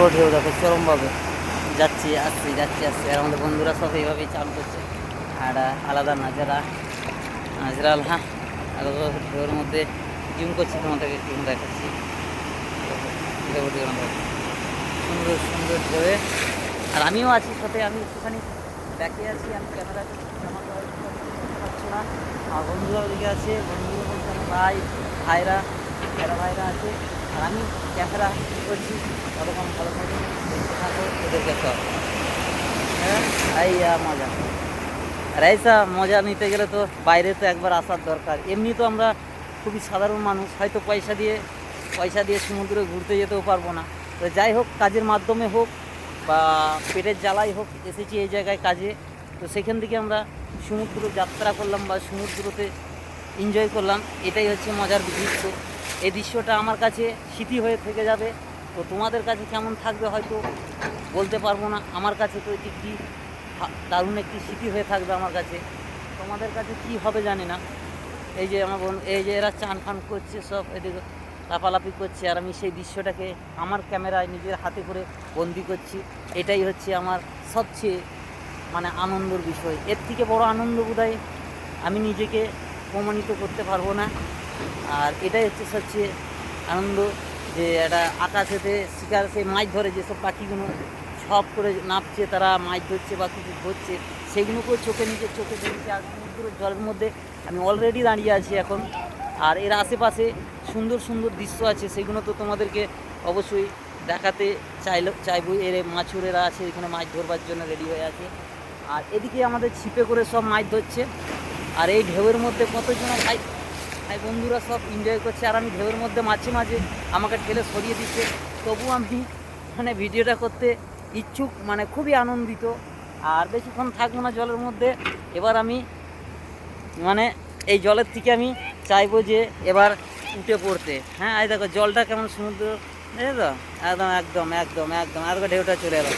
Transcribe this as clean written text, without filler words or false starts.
বড় ঢেউ দেখো চরমভাবে যাচ্ছি আসছি যাচ্ছি আসছি। আর আমাদের বন্ধুরা সব এইভাবেই চান করছে। আর আলাদা নাজরাল হ্যাঁ আলাদা ঢেউর মধ্যে জুম করছি, তোমাদেরকে একটু দেখাচ্ছি। সুন্দর সুন্দর ঢেউয়ে আর আমিও আছি সাথে, আমি একটুখানি ব্যাকে আছি, আমি ক্যামেরা আমার পাচ্ছি না। আর বন্ধুরা ওদিকে আছে, বন্ধুরা বলছে আমার ভাইরা আছে। আর আমি ক্যামেরা করছি, ততক্ষণ ভালো মতো দেখতে থাকো ওদেরকে সব। হ্যাঁ এই মজা। আর এইসা মজা নিতে গেলে তো বাইরে তো একবার আসার দরকার। এমনি তো আমরা খুবই সাধারণ মানুষ, হয়তো পয়সা দিয়ে সমুদ্রে ঘুরতে যেতেও পারবো না। তো যাই হোক, কাজের মাধ্যমে হোক বা পেটের জ্বালাই হোক, এসেছি এই জায়গায় কাজে। তো সেখান থেকে আমরা সমুদ্র যাত্রা করলাম বা সমুদ্রতে এনজয় করলাম। এটাই হচ্ছে মজার দৃশ্য। এই দৃশ্যটা আমার কাছে স্মৃতি হয়ে থেকে যাবে। তো তোমাদের কাছে কেমন থাকবে হয়তো বলতে পারবো না। আমার কাছে তো এটি কি দারুণ একটি স্মৃতি হয়ে থাকবে আমার কাছে। তোমাদের কাছে কি হবে জানি না। এই যে আমার এই যে এরা চান ফান করছে, সব এদিকে লাফালাফি করছে, আর আমি সেই দৃশ্যটাকে আমার ক্যামেরায় নিজের হাতে করে বন্দি করছি। এটাই হচ্ছে আমার সবচেয়ে আনন্দের বিষয়। এর থেকে বড় আনন্দ বোধহয় আমি নিজেকে প্রমাণিত করতে পারবো না। আর এটাই হচ্ছে সবচেয়ে আনন্দ, যে একটা আকাশেতে শিকার সেই মাছ ধরে যেসব পাখিগুলো সব করে নাপছে, তারা মাছ ধরছে বা কিছু ধরছে, সেগুলোকেও চোখে দেখছে। আর সমুদ্রের জলের মধ্যে আমি অলরেডি দাঁড়িয়ে আছি এখন। আর এর আশেপাশে সুন্দর সুন্দর দৃশ্য আছে, সেগুলো তো তোমাদেরকে অবশ্যই দেখাতে চাইবই। এর মাছুরেরা আছে এখানে মাছ ধরবার জন্য রেডি হয়ে আছে। আর এদিকে আমাদের ছিপে করে সব মাছ ধরছে। আর এই ঢেউয়ের মধ্যে কতজন ভাই বন্ধুরা সব এনজয় করছে। আর আমি ঢেউয়ের মধ্যে মাঝে মাঝে আমাকে ঠেলে সরিয়ে দিচ্ছে, তবু আমি ভিডিওটা করতে ইচ্ছুক, খুবই আনন্দিত। আর বেশিক্ষণ থাকবো না জলের মধ্যে। এবার আমি এই জলের থেকে আমি চাইবো যে এবার উঠে পড়তে। হ্যাঁ এই দেখো জলটা কেমন সমুদ্র, দেখো তো একদম একদম একদম একদম আর ঢেউটা চলে এলো।